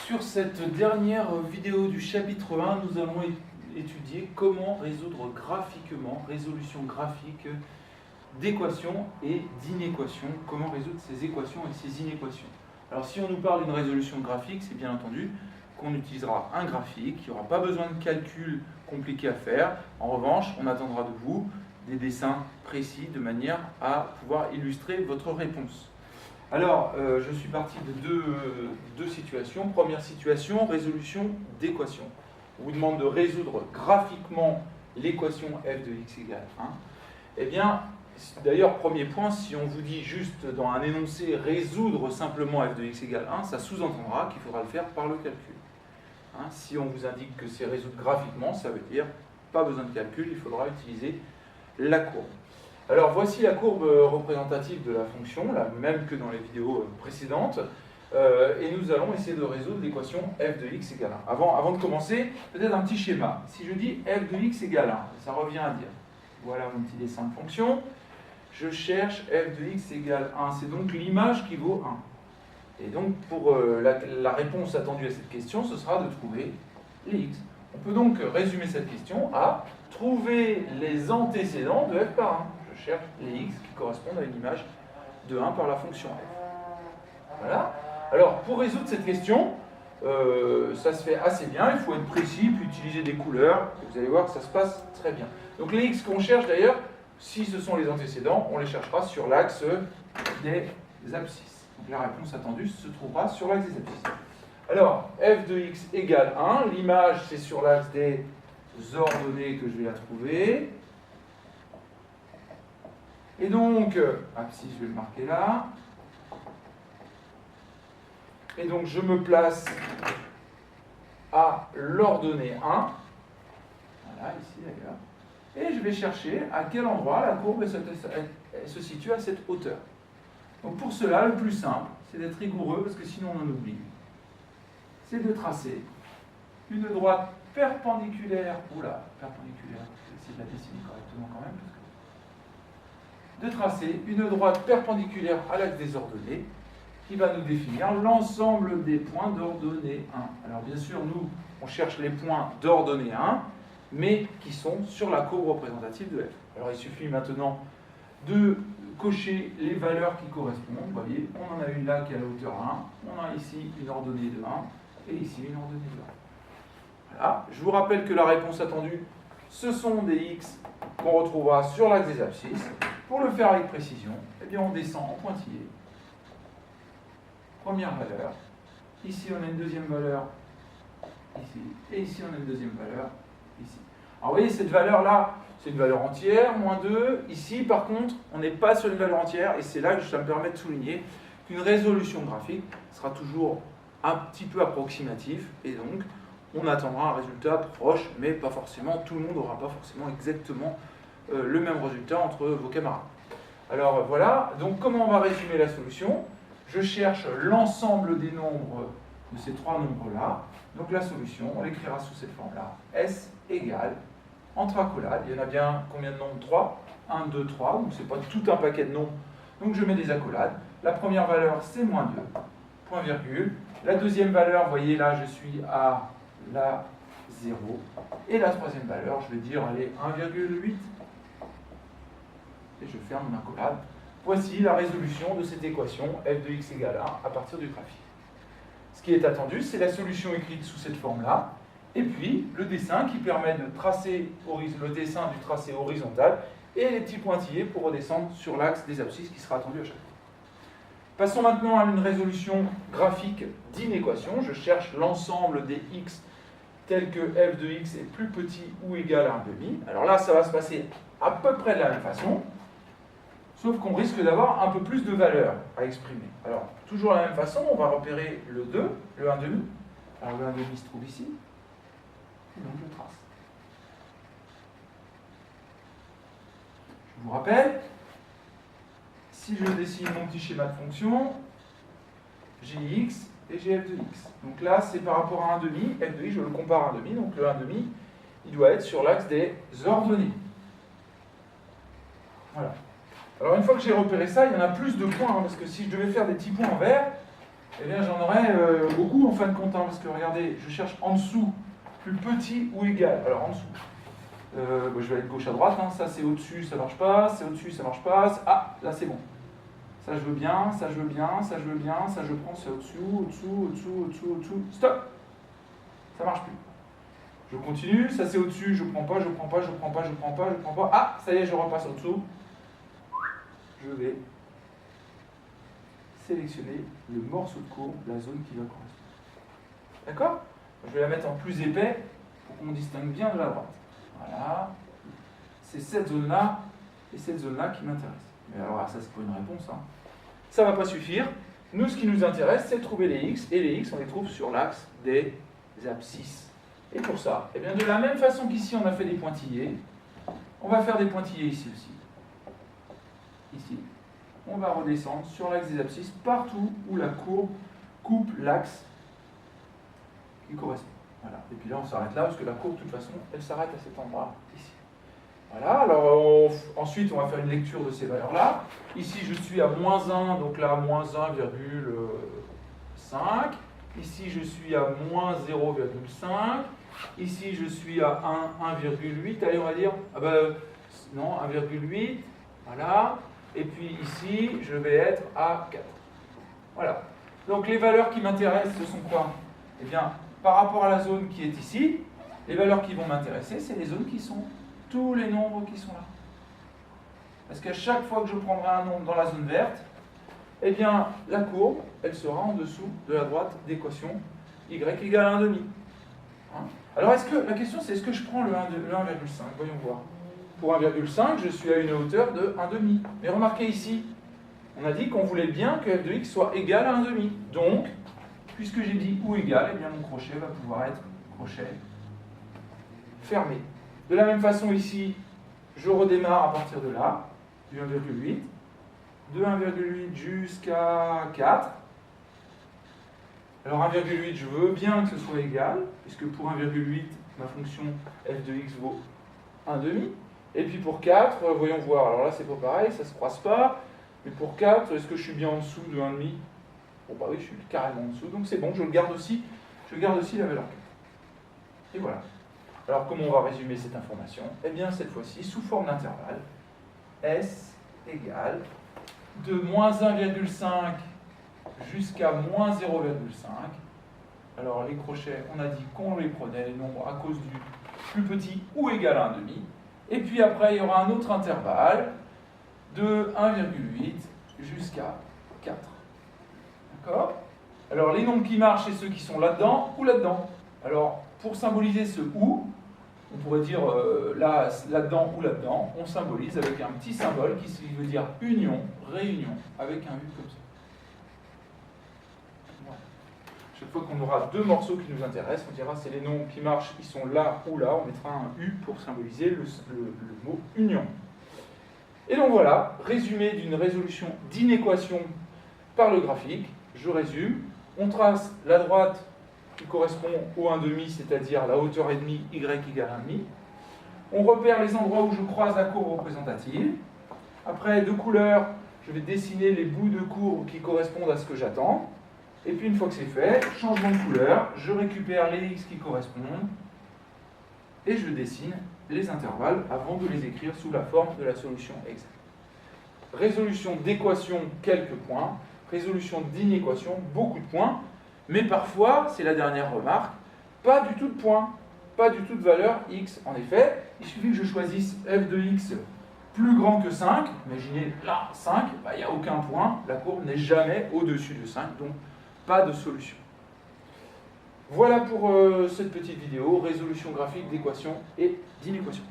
Sur cette dernière vidéo du chapitre 1, nous allons étudier comment résoudre graphiquement, résolution graphique d'équations et d'inéquations, comment résoudre ces équations et ces inéquations. Alors si on nous parle d'une résolution graphique, c'est bien entendu qu'on utilisera un graphique, il n'y aura pas besoin de calcul compliqué à faire. En revanche, on attendra de vous des dessins précis de manière à pouvoir illustrer votre réponse. Alors, je suis parti de deux situations. Première situation, résolution d'équation. On vous demande de résoudre graphiquement l'équation f de x égale 1. Eh bien, d'ailleurs, premier point, si on vous dit juste dans un énoncé résoudre simplement f de x égale 1, ça sous-entendra qu'il faudra le faire par le calcul. Si on vous indique que c'est résoudre graphiquement, ça veut dire pas besoin de calcul, il faudra utiliser la courbe. Alors voici la courbe représentative de la fonction, la même que dans les vidéos précédentes, et nous allons essayer de résoudre l'équation f de x égale 1. Avant de commencer, peut-être un petit schéma. Si je dis f de x égale 1, ça revient à dire, voilà mon petit dessin de fonction, je cherche f de x égale 1, c'est donc l'image qui vaut 1. Et donc pour la réponse attendue à cette question, ce sera de trouver les x. On peut donc résumer cette question à trouver les antécédents de f par 1. Je cherche les x qui correspondent à une image de 1 par la fonction f. Voilà. Alors, pour résoudre cette question, ça se fait assez bien. Il faut être précis, puis utiliser des couleurs. Et vous allez voir que ça se passe très bien. Donc, les x qu'on cherche d'ailleurs, si ce sont les antécédents, on les cherchera sur l'axe des abscisses. Donc, la réponse attendue se trouvera sur l'axe des abscisses. Alors, f de x égale 1. L'image, c'est sur l'axe des ordonnées que je vais la trouver. Et donc, abscisse, je vais le marquer là. Et donc, je me place à l'ordonnée 1. Voilà, ici d'ailleurs. Et je vais chercher à quel endroit la courbe se situe à cette hauteur. Donc, pour cela, le plus simple, c'est d'être rigoureux, parce que sinon on en oublie. C'est de tracer une droite perpendiculaire. Oula, perpendiculaire, je vais essayer de la dessiner correctement quand même. De tracer une droite perpendiculaire à l'axe des ordonnées qui va nous définir l'ensemble des points d'ordonnée 1. Alors bien sûr, nous, on cherche les points d'ordonnée 1, mais qui sont sur la courbe représentative de f. Alors il suffit maintenant de cocher les valeurs qui correspondent. Vous voyez, on en a une là qui est à la hauteur 1, on a ici une ordonnée de 1, et ici une ordonnée de 1. Voilà. Je vous rappelle que la réponse attendue, ce sont des x qu'on retrouvera sur l'axe des abscisses. Pour le faire avec précision, eh bien on descend en pointillé. Première valeur. Ici, on a une deuxième valeur. Ici. Et ici, on a une deuxième valeur. Ici. Alors, vous voyez, cette valeur-là, c'est une valeur entière, moins 2. Ici, par contre, on n'est pas sur une valeur entière. Et c'est là que ça me permet de souligner qu'une résolution graphique sera toujours un petit peu approximatif. Et donc, on attendra un résultat proche, mais pas forcément. Tout le monde n'aura pas forcément exactement le même résultat entre vos camarades. Alors voilà, donc comment on va résumer la solution? Je cherche l'ensemble des nombres de ces trois nombres-là. Donc la solution, on l'écrira sous cette forme-là. S égale, entre accolades, il y en a bien combien de nombres? 3. 1, 2, 3, donc c'est pas tout un paquet de nombres. Donc je mets des accolades. La première valeur, c'est moins 2, point virgule. La deuxième valeur, vous voyez là, je suis à la 0. Et la troisième valeur, je vais dire, allez, 1,8. Et je ferme mon accolade. Voici la résolution de cette équation f de x égale 1 à partir du graphique. Ce qui est attendu, c'est la solution écrite sous cette forme-là, et puis le dessin qui permet de tracer le dessin du tracé horizontal et les petits pointillés pour redescendre sur l'axe des abscisses qui sera attendu à chaque fois. Passons maintenant à une résolution graphique d'inéquation. Je cherche l'ensemble des x tels que f de x est plus petit ou égal à 1,5. Alors là, ça va se passer à peu près de la même façon. Sauf qu'on risque d'avoir un peu plus de valeur à exprimer. Alors, toujours de la même façon, on va repérer le 2, le 1,5. Alors, le 1,5 se trouve ici. Et donc, je trace. Je vous rappelle, si je dessine mon petit schéma de fonction, j'ai x et j'ai f de x. Donc là, c'est par rapport à 1,5. F de x, je le compare à 1,5. Donc, le 1,5, il doit être sur l'axe des ordonnées. Voilà. Alors une fois que j'ai repéré ça, il y en a plus de points, parce que si je devais faire des petits points en vert, Eh bien, j'en aurai beaucoup en fin de compte, hein, parce que regardez, je cherche en dessous, plus petit ou égal. Alors en dessous, je vais aller de gauche à droite, hein. Ça c'est au-dessus, ça marche pas, c'est au-dessus, ça marche pas. Ah, là c'est bon. Ça je veux bien, ça je veux bien, ça je veux bien, ça je prends, c'est au-dessous, au-dessous, au-dessous, au-dessous, au-dessous. Stop! Ça marche plus. Je continue, ça c'est au-dessus, je prends pas, je prends pas, je prends pas, je prends pas, je prends pas. Ah, ça y est, je repasse au-dessous. Je vais sélectionner le morceau de courbe, la zone qui va correspondre. D'accord? Je vais la mettre en plus épais pour qu'on distingue bien de la droite. Voilà. C'est cette zone-là et cette zone-là qui m'intéresse. Mais alors, ça, c'est pas une réponse. Hein. Ça ne va pas suffire. Nous, ce qui nous intéresse, c'est de trouver les x. Et les x, on les trouve sur l'axe des abscisses. Et pour ça, eh bien, de la même façon qu'ici, on a fait des pointillés, on va faire des pointillés ici aussi. Ici. On va redescendre sur l'axe des abscisses, partout où la courbe coupe l'axe qui correspond. Voilà. Et puis là, on s'arrête là, parce que la courbe, de toute façon, elle s'arrête à cet endroit ici. Voilà, alors ensuite, on va faire une lecture de ces valeurs-là. Ici, je suis à moins 1, donc là, moins 1,5. Ici, je suis à moins 0,5. Ici, je suis à 1,8. Allez, on va dire, non, 1,8. Voilà. Et puis ici, je vais être à 4. Voilà. Donc les valeurs qui m'intéressent, ce sont quoi? Eh bien, par rapport à la zone qui est ici, les valeurs qui vont m'intéresser, c'est les zones qui sont tous les nombres qui sont là. Parce qu'à chaque fois que je prendrai un nombre dans la zone verte, eh bien, la courbe, elle sera en dessous de la droite d'équation y égale 1,5. Hein? Alors, la question, c'est est-ce que je prends le 1,5? Voyons voir. Pour 1,5, je suis à une hauteur de 1,5. Mais remarquez ici, on a dit qu'on voulait bien que f de x soit égal à 1,5. Donc, puisque j'ai dit ou égal, eh bien mon crochet va pouvoir être crochet fermé. De la même façon ici, je redémarre à partir de là, du 1,8, de 1,8 jusqu'à 4. Alors 1,8, je veux bien que ce soit égal, puisque pour 1,8, ma fonction f de x vaut 1,5. Et puis pour 4, voyons voir, alors là c'est pas pareil, ça ne se croise pas, mais pour 4, est-ce que je suis bien en dessous de 1,5? Bon bah oui, je suis carrément en dessous, donc c'est bon, je garde aussi la valeur 4. Et voilà. Alors comment on va résumer cette information? Eh bien cette fois-ci, sous forme d'intervalle, S égale de moins 1,5 jusqu'à moins 0,5. Alors les crochets, on a dit qu'on les prenait, les nombres, à cause du plus petit ou égal à 1,5. Et puis après, il y aura un autre intervalle de 1,8 jusqu'à 4. D'accord? Alors les nombres qui marchent, c'est ceux qui sont là-dedans ou là-dedans. Alors pour symboliser ce ou, on pourrait dire là-dedans ou là-dedans, on symbolise avec un petit symbole qui veut dire union, réunion, avec un U comme ça. Voilà. Chaque fois qu'on aura deux morceaux qui nous intéressent, on dira c'est les nombres qui marchent, ils sont là ou là, on mettra un U pour symboliser le mot union. Et donc voilà, résumé d'une résolution d'inéquation par le graphique. Je résume, on trace la droite qui correspond au 1,5, c'est-à-dire la hauteur et demi, y égale 1,5. On repère les endroits où je croise la courbe représentative. Après, de couleur, je vais dessiner les bouts de courbe qui correspondent à ce que j'attends. Et puis une fois que c'est fait, changement de couleur, je récupère les x qui correspondent et je dessine les intervalles avant de les écrire sous la forme de la solution exacte. Résolution d'équation, quelques points. Résolution d'inéquation, beaucoup de points. Mais parfois, c'est la dernière remarque, pas du tout de points, pas du tout de valeur x. En effet, il suffit que je choisisse f de x plus grand que 5. Imaginez là, 5, il n'y a aucun point. La courbe n'est jamais au-dessus de 5, donc pas de solution. Voilà pour cette petite vidéo, résolution graphique d'équations et d'inéquations.